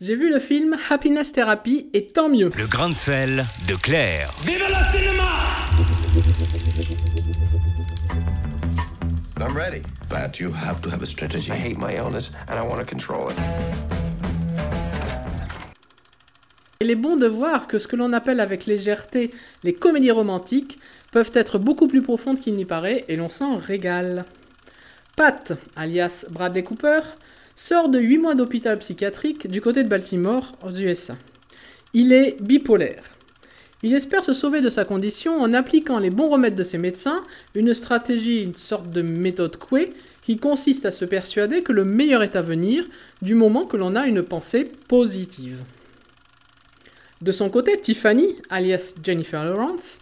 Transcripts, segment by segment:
J'ai vu le film Happiness Therapy et tant mieux. Le grain de sel de Claire. Vive le cinéma! I'm ready. But you have to have a strategy. I hate my illness and I want to control it. Il est bon de voir que ce que l'on appelle avec légèreté les comédies romantiques peuvent être beaucoup plus profondes qu'il n'y paraît et l'on s'en régale. Pat, alias Bradley Cooper, sort de 8 mois d'hôpital psychiatrique du côté de Baltimore, aux USA. Il est bipolaire. Il espère se sauver de sa condition en appliquant les bons remèdes de ses médecins, une stratégie, une sorte de méthode Coué, qui consiste à se persuader que le meilleur est à venir du moment que l'on a une pensée positive. De son côté, Tiffany, alias Jennifer Lawrence,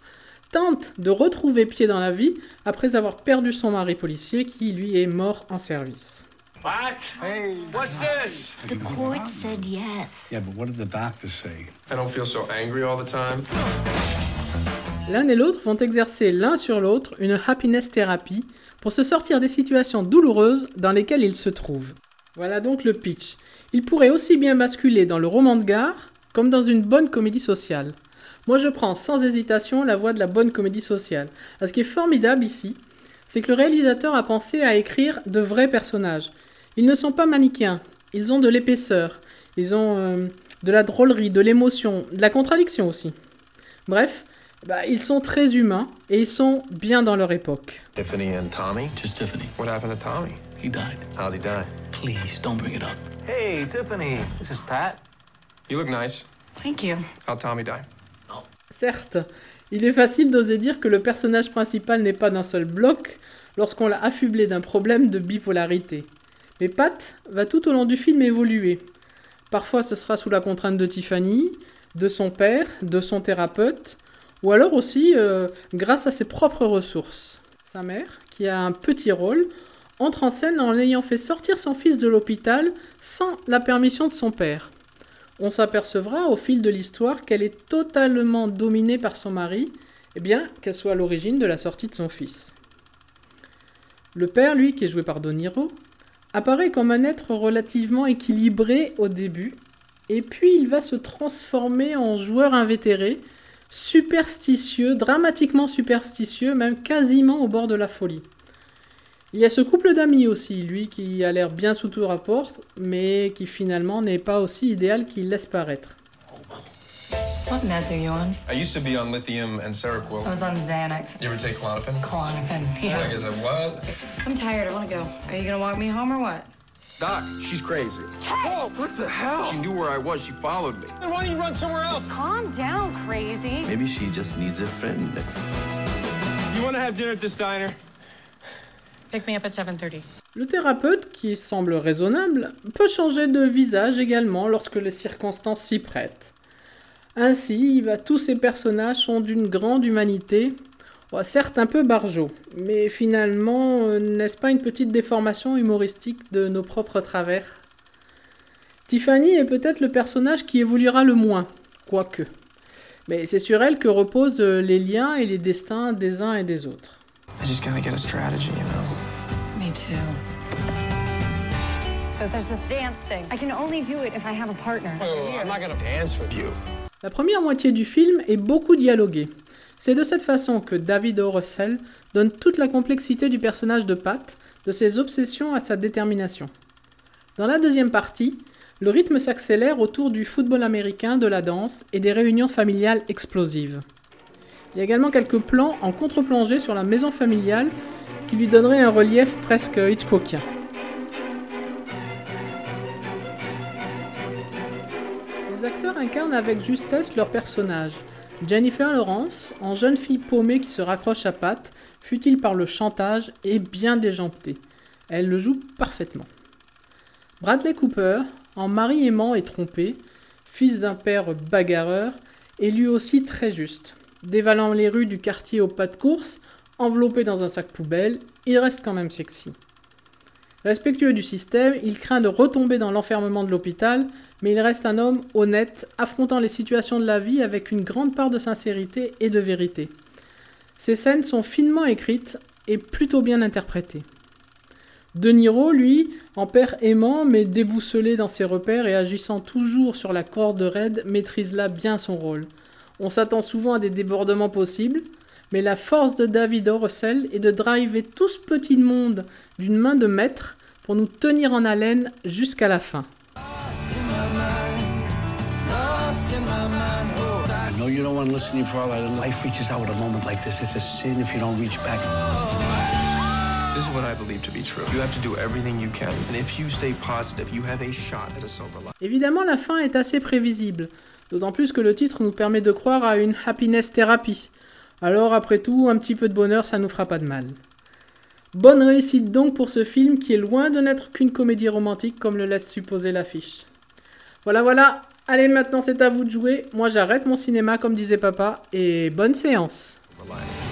tente de retrouver pied dans la vie après avoir perdu son mari policier qui, lui, est mort en service. What? Hey, what's this? The court said yes. Yeah, but what did the doctors say? I don't feel so angry all the time. L'un et l'autre vont exercer l'un sur l'autre une happiness thérapie pour se sortir des situations douloureuses dans lesquelles ils se trouvent. Voilà donc le pitch. Il pourrait aussi bien basculer dans le roman de gare comme dans une bonne comédie sociale. Moi je prends sans hésitation la voie de la bonne comédie sociale. Ce qui est formidable ici, c'est que le réalisateur a pensé à écrire de vrais personnages. Ils ne sont pas manichéens, ils ont de l'épaisseur, ils ont de la drôlerie, de l'émotion, de la contradiction aussi. Bref, ils sont très humains et ils sont bien dans leur époque. Tiffany and Tommy? Just Tiffany. What happened to Tommy? He died. How'd he die? Please, don't bring it up. Hey, Tiffany, this is Pat. You look nice. Thank you. How'd Tommy die? Certes, il est facile d'oser dire que le personnage principal n'est pas d'un seul bloc lorsqu'on l'a affublé d'un problème de bipolarité. Mais Pat va tout au long du film évoluer. Parfois ce sera sous la contrainte de Tiffany, de son père, de son thérapeute, ou alors aussi grâce à ses propres ressources. Sa mère, qui a un petit rôle, entre en scène en ayant fait sortir son fils de l'hôpital sans la permission de son père. On s'apercevra au fil de l'histoire qu'elle est totalement dominée par son mari, et bien qu'elle soit à l'origine de la sortie de son fils. Le père, lui, qui est joué par De Niro, apparaît comme un être relativement équilibré au début, et puis il va se transformer en joueur invétéré, superstitieux, dramatiquement superstitieux, même quasiment au bord de la folie. Il y a ce couple d'amis aussi, lui, qui a l'air bien sous tout rapport, mais qui finalement n'est pas aussi idéal qu'il laisse paraître. What meds are you on? I used to be on lithium and Seroquel. I was on Xanax. You ever take Klonopin? Klonopin, I yeah. guess what? I'm tired, I want to go. Are you gonna walk me home or what? Doc, she's crazy. Whoa, what the hell? She knew where I was. She followed me. Then why don't you run somewhere else? Calm down, crazy. Maybe she just needs a friend. You want to have dinner at this diner? Pick me up at 7:30. Le thérapeute, qui semble raisonnable, peut changer de visage également lorsque les circonstances s'y prêtent. Ainsi, tous ces personnages sont d'une grande humanité, certes un peu barjots, mais finalement, n'est-ce pas une petite déformation humoristique de nos propres travers? Tiffany est peut-être le personnage qui évoluera le moins, quoique. Mais c'est sur elle que reposent les liens et les destins des uns et des autres. I just gotta get a strategy, you know? Me too. So there's this dance thing. I can only do it if I have a partner. I'm not gonna dance with you. La première moitié du film est beaucoup dialoguée. C'est de cette façon que David O. Russell donne toute la complexité du personnage de Pat, de ses obsessions à sa détermination. Dans la deuxième partie, le rythme s'accélère autour du football américain, de la danse et des réunions familiales explosives. Il y a également quelques plans en contre-plongée sur la maison familiale qui lui donneraient un relief presque Hitchcockien. Les acteurs incarnent avec justesse leurs personnages. Jennifer Lawrence, en jeune fille paumée qui se raccroche à Pat, fut-il par le chantage, est bien déjantée. Elle le joue parfaitement. Bradley Cooper, en mari aimant et trompé, fils d'un père bagarreur, est lui aussi très juste. Dévalant les rues du quartier au pas de course, enveloppé dans un sac poubelle, il reste quand même sexy. Respectueux du système, il craint de retomber dans l'enfermement de l'hôpital, mais il reste un homme honnête, affrontant les situations de la vie avec une grande part de sincérité et de vérité. Ces scènes sont finement écrites et plutôt bien interprétées. De Niro, lui, en père aimant mais déboussolé dans ses repères et agissant toujours sur la corde raide, maîtrise là bien son rôle. On s'attend souvent à des débordements possibles, mais la force de David O. Russell est de driver tout ce petit monde d'une main de maître pour nous tenir en haleine jusqu'à la fin. I know you don't want to listen to your father. Life reaches out at a moment like this. It's a sin if you don't reach back. This is what I believe to be true. You have to do everything you can. And if you stay positive, you have a shot at a silver lining. Évidemment, la fin est assez prévisible, d'autant plus que le titre nous permet de croire à une happiness thérapie. Alors, après tout, un petit peu de bonheur, ça nous fera pas de mal. Bonne réussite donc pour ce film qui est loin de n'être qu'une comédie romantique comme le laisse supposer l'affiche. Voilà, allez maintenant c'est à vous de jouer, moi j'arrête mon cinéma comme disait papa, et bonne séance. Silver lining.